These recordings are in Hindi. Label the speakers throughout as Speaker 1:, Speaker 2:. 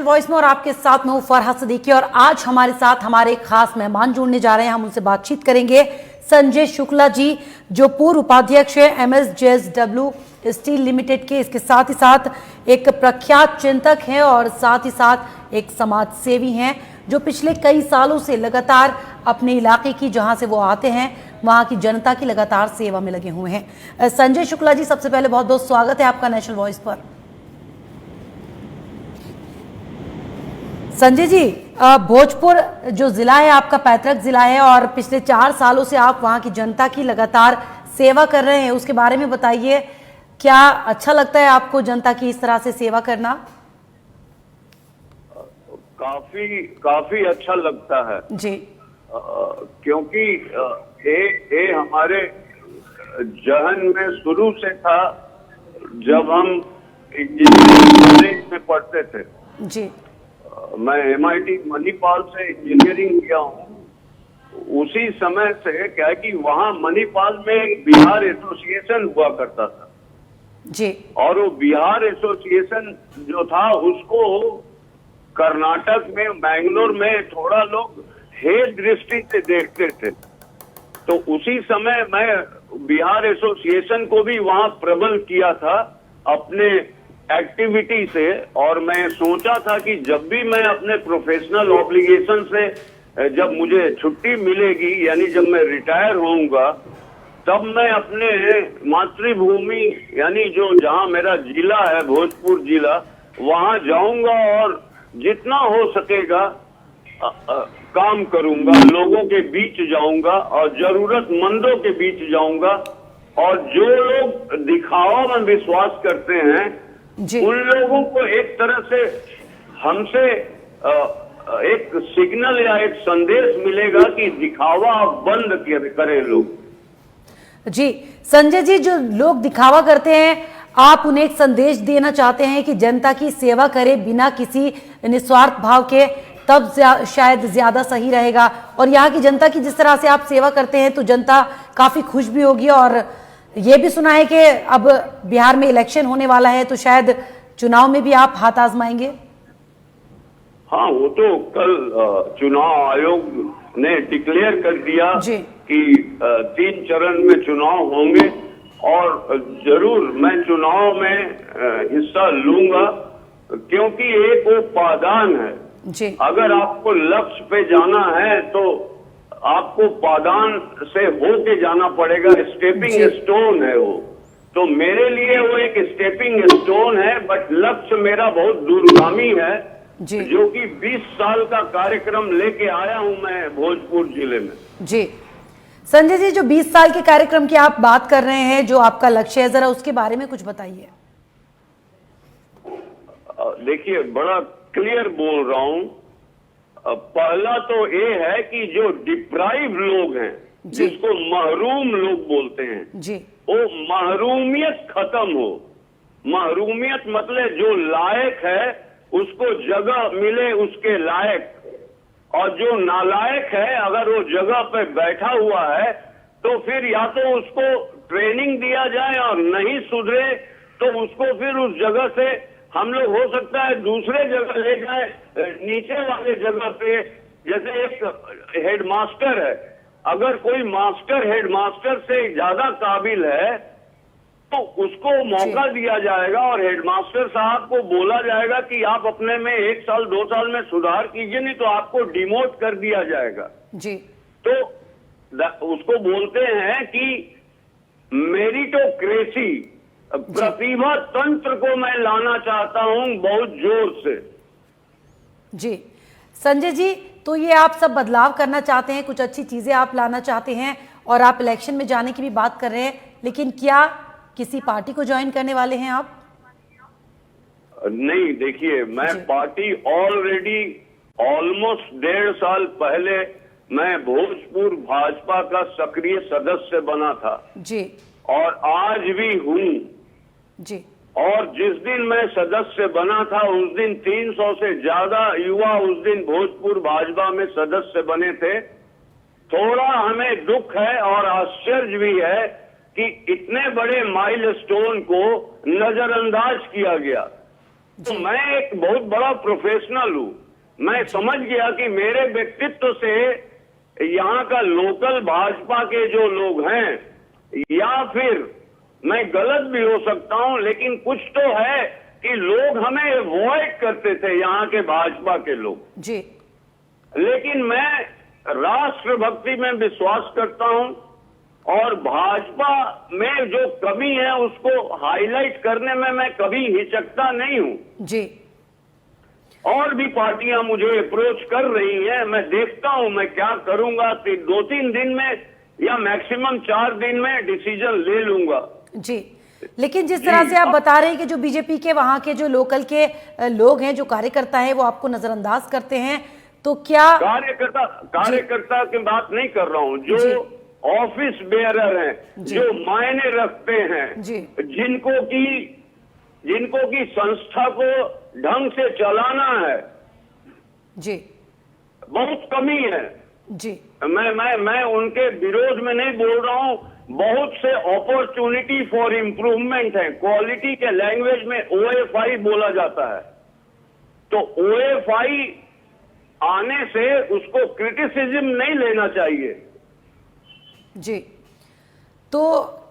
Speaker 1: वॉइस में और आपके साथ मैं हूं फरहा सिद्दीकी और आज हमारे साथ हमारे खास मेहमान जुड़ने जा रहे हैं। हम उनसे बातचीत करेंगे। संजय शुक्ला जी जो पूर्व उपाध्यक्ष है MSJSW स्टील लिमिटेड के, इसके साथ ही साथ एक प्रख्यात चिंतक हैं और साथ ही साथ एक समाज सेवी हैं जो पिछले कई सालों से लगातार अपने इलाके की, जहां से वो आते हैं, वहां की जनता की लगातार सेवा में लगे हुए हैं। संजय शुक्ला जी, सबसे पहले बहुत बहुत स्वागत है आपका नेशनल वॉइस पर। संजय जी, भोजपुर जो जिला है आपका पैतृक जिला है और पिछले 4 सालों से आप वहां की जनता की लगातार सेवा कर रहे हैं, उसके बारे में बताइए। क्या अच्छा लगता है आपको जनता की इस तरह से सेवा करना?
Speaker 2: काफी अच्छा लगता है जी, क्योंकि ये हमारे जहन में शुरू से था जब हम इंजीनियरिंग में पढ़ते थे जी। मैं MIT मणिपाल से इंजीनियरिंग किया हूँ। उसी समय से क्या है कि वहाँ मणिपाल में एक बिहार एसोसिएशन हुआ करता था जी, और वो बिहार एसोसिएशन जो था उसको कर्नाटक में, बैंगलोर में थोड़ा लोग हेय दृष्टि से देखते थे। तो उसी समय मैं बिहार एसोसिएशन को भी वहाँ प्रबल किया था अपने एक्टिविटी से, और मैं सोचा था कि जब भी मैं अपने प्रोफेशनल ऑब्लिगेशन से, जब मुझे छुट्टी मिलेगी, यानी जब मैं रिटायर होऊंगा, तब मैं अपने मातृभूमि यानी जो जहां मेरा जिला है भोजपुर जिला, वहां जाऊंगा और जितना हो सकेगा काम करूंगा, लोगों के बीच जाऊंगा और जरूरतमंदों के बीच जाऊंगा। और जो लोग दिखावा में विश्वास करते हैं उन लोगों को एक तरह से हमसे एक सिग्नल या एक संदेश मिलेगा कि दिखावा बंद करें लोग
Speaker 1: जी। संजय जी, जो लोग दिखावा करते हैं, आप उन्हें एक संदेश देना चाहते हैं कि जनता की सेवा करे बिना किसी निस्वार्थ भाव के, तब शायद ज्यादा सही रहेगा। और यहाँ की जनता की जिस तरह से आप सेवा करते हैं तो जनता काफी खुश भी होगी। और ये भी सुना है कि अब बिहार में इलेक्शन होने वाला है तो शायद चुनाव में भी आप हाथ आजमाएंगे।
Speaker 2: हाँ, वो तो कल चुनाव आयोग ने डिक्लेयर कर दिया कि 3 चरण में चुनाव होंगे और जरूर मैं चुनाव में हिस्सा लूंगा, क्योंकि एक वो पादान है जी। अगर आपको लक्ष्य पे जाना है तो आपको पादान से होके जाना पड़ेगा, स्टेपिंग स्टोन है वो। तो मेरे लिए वो एक स्टेपिंग स्टोन है, बट लक्ष्य मेरा बहुत दूरगामी है जी। जो कि 20 साल का कार्यक्रम लेके आया हूं मैं भोजपुर जिले में
Speaker 1: जी। संजय जी, जो 20 साल के कार्यक्रम की आप बात कर रहे हैं, जो आपका लक्ष्य है, जरा उसके बारे में कुछ बताइए।
Speaker 2: देखिए, बड़ा क्लियर बोल रहा हूं। पहला तो ये है कि जो डिप्राइव लोग हैं, जिसको महरूम लोग बोलते हैं जी, वो महरूमियत खत्म हो। महरूमियत मतलब जो लायक है उसको जगह मिले उसके लायक, और जो नालायक है अगर वो जगह पे बैठा हुआ है तो फिर या तो उसको ट्रेनिंग दिया जाए, और नहीं सुधरे तो उसको फिर उस जगह से हम लोग हो सकता है दूसरे जगह ले जाए, नीचे वाले जगह पे। जैसे एक हेडमास्टर है, अगर कोई मास्टर हेडमास्टर से ज्यादा काबिल है तो उसको मौका दिया जाएगा और हेडमास्टर साहब को बोला जाएगा कि आप अपने में 1 साल 2 साल में सुधार कीजिए, नहीं तो आपको डिमोट कर दिया जाएगा जी। तो उसको बोलते हैं कि मेरिटोक्रेसी, प्रतिभा तंत्र को मैं लाना चाहता हूं बहुत जोर से
Speaker 1: जी। संजय जी, तो ये आप सब बदलाव करना चाहते हैं, कुछ अच्छी चीजें आप लाना चाहते हैं और आप इलेक्शन में जाने की भी बात कर रहे हैं, लेकिन क्या किसी पार्टी को ज्वाइन करने वाले हैं आप?
Speaker 2: नहीं, देखिए, मैं पार्टी ऑलरेडी ऑलमोस्ट 1.5 साल पहले मैं भोजपुर भाजपा का सक्रिय सदस्य बना था जी, और आज भी हूँ जी। और जिस दिन मैं सदस्य बना था उस दिन 300 से ज्यादा युवा उस दिन भोजपुर भाजपा में सदस्य बने थे। थोड़ा हमें दुख है और आश्चर्य भी है कि इतने बड़े माइलस्टोन को नजरअंदाज किया गया। तो मैं एक बहुत बड़ा प्रोफेशनल हूँ। मैं समझ गया कि मेरे व्यक्तित्व से यहाँ का लोकल भाजपा के जो लोग हैं, या फिर मैं गलत भी हो सकता हूँ, लेकिन कुछ तो है कि लोग हमें अवॉइड करते थे, यहाँ के भाजपा के लोग
Speaker 1: जी।
Speaker 2: लेकिन मैं राष्ट्रभक्ति में विश्वास करता हूँ और भाजपा में जो कमी है उसको हाईलाइट करने में मैं कभी हिचकता नहीं हूँ
Speaker 1: जी।
Speaker 2: और भी पार्टियां मुझे अप्रोच कर रही हैं, मैं देखता हूं मैं क्या करूंगा। 2-3 दिन में या मैक्सिमम 4 दिन में डिसीजन ले लूंगा
Speaker 1: जी। लेकिन जिस तरह से आप बता रहे हैं कि जो बीजेपी के वहां के जो लोकल के लोग हैं, जो कार्यकर्ता हैं, वो आपको नजरअंदाज करते हैं, तो क्या
Speaker 2: कार्यकर्ता की बात नहीं कर रहा हूं, जो ऑफिस बेयरर हैं, जो मायने रखते हैं, जिनको की संस्था को ढंग से चलाना है
Speaker 1: जी,
Speaker 2: बहुत कमी है
Speaker 1: जी।
Speaker 2: मैं उनके विरोध में नहीं बोल रहा हूं। बहुत से अपॉर्चुनिटी फॉर इम्प्रूवमेंट है। क्वालिटी के लैंग्वेज में OFI बोला जाता है, तो OFI आने से उसको क्रिटिसिज्म नहीं लेना चाहिए
Speaker 1: जी। तो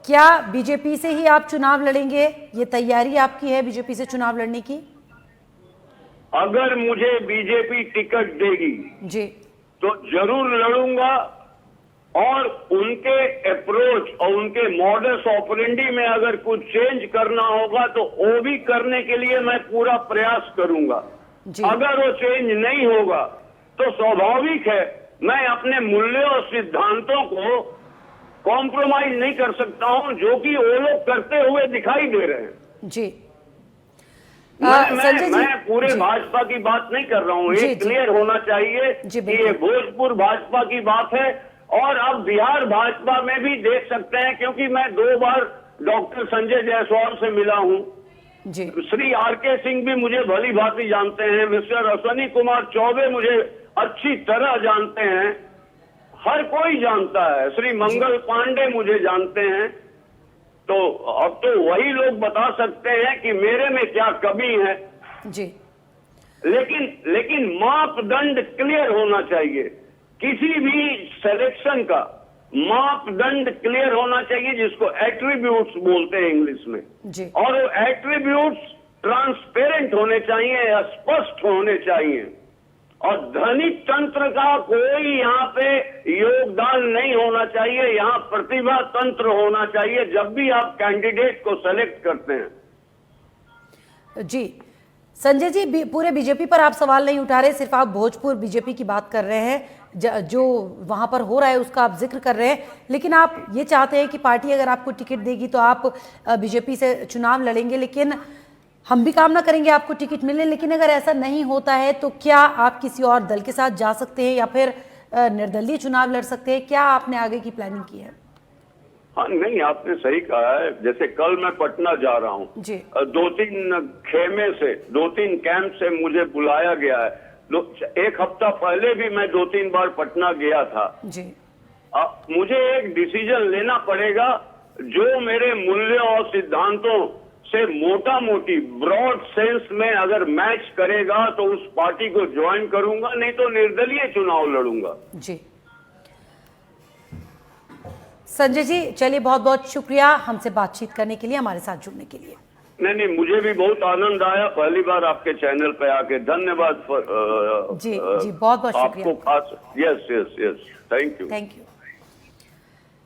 Speaker 1: क्या बीजेपी से ही आप चुनाव लड़ेंगे? ये तैयारी आपकी है बीजेपी से चुनाव लड़ने की?
Speaker 2: अगर मुझे बीजेपी टिकट देगी
Speaker 1: जी,
Speaker 2: तो जरूर लड़ूंगा और उनके अप्रोच और उनके मॉडस ऑपरेंडी में अगर कुछ चेंज करना होगा तो वो भी करने के लिए मैं पूरा प्रयास करूंगा। अगर वो चेंज नहीं होगा तो स्वाभाविक है मैं अपने मूल्यों और सिद्धांतों को कॉम्प्रोमाइज नहीं कर सकता हूं, जो कि वो लोग करते हुए दिखाई दे रहे हैं
Speaker 1: जी।
Speaker 2: मैं पूरे भाजपा की बात नहीं कर रहा हूँ, ये क्लियर होना चाहिए कि ये भोजपुर भाजपा की बात है। और अब बिहार भाजपा में भी देख सकते हैं, क्योंकि मैं 2 बार डॉक्टर संजय जायसवाल से मिला हूँ
Speaker 1: जी।
Speaker 2: श्री RK सिंह भी मुझे भली भांति जानते हैं, मिस्टर अश्विनी कुमार चौबे मुझे अच्छी तरह जानते हैं, हर कोई जानता है, श्री मंगल पांडे मुझे जानते हैं। तो अब तो वही लोग बता सकते हैं कि मेरे में क्या कमी है
Speaker 1: जी।
Speaker 2: लेकिन मापदंड क्लियर होना चाहिए। किसी भी सिलेक्शन का मापदंड क्लियर होना चाहिए, जिसको एट्रीब्यूट्स बोलते हैं इंग्लिश में
Speaker 1: जी।
Speaker 2: और वो एट्रीब्यूट्स ट्रांसपेरेंट होने चाहिए या स्पष्ट होने चाहिए। और धनिक तंत्र का कोई यहाँ पे योगदान नहीं होना चाहिए, यहाँ प्रतिभा तंत्र होना चाहिए जब भी आप कैंडिडेट को सेलेक्ट करते हैं
Speaker 1: जी। संजय जी, पूरे बीजेपी पर आप सवाल नहीं उठा रहे, सिर्फ आप भोजपुर बीजेपी की बात कर रहे हैं, जो वहां पर हो रहा है उसका आप जिक्र कर रहे हैं, लेकिन आप ये चाहते हैं कि पार्टी अगर आपको टिकट देगी तो आप बीजेपी से चुनाव लड़ेंगे। लेकिन हम भी कामना करेंगे आपको टिकट मिले, लेकिन अगर ऐसा नहीं होता है तो क्या आप किसी और दल के साथ जा सकते हैं या फिर निर्दलीय चुनाव लड़ सकते हैं? क्या आपने आगे की प्लानिंग की है?
Speaker 2: हाँ नहीं, आपने सही कहा है। जैसे कल मैं पटना जा रहा हूँ, 2-3 खेमे से 2-3 कैंप से मुझे बुलाया गया है। 1 हफ्ता पहले भी मैं 2-3 बार पटना गया था
Speaker 1: जी।
Speaker 2: मुझे एक डिसीजन लेना पड़ेगा जो मेरे मूल्यों और सिद्धांतों से मोटा मोटी ब्रॉड सेंस में अगर मैच करेगा तो उस पार्टी को ज्वाइन करूंगा, नहीं तो निर्दलीय चुनाव लड़ूंगा
Speaker 1: जी। संजय जी, चलिए बहुत बहुत शुक्रिया हमसे बातचीत करने के लिए, हमारे साथ जुड़ने के लिए।
Speaker 2: नहीं, मुझे भी बहुत आनंद आया पहली बार आपके चैनल पे आके। धन्यवाद
Speaker 1: जी, बहुत बहुत शुक्रिया
Speaker 2: आपको खास। Yes, thank you.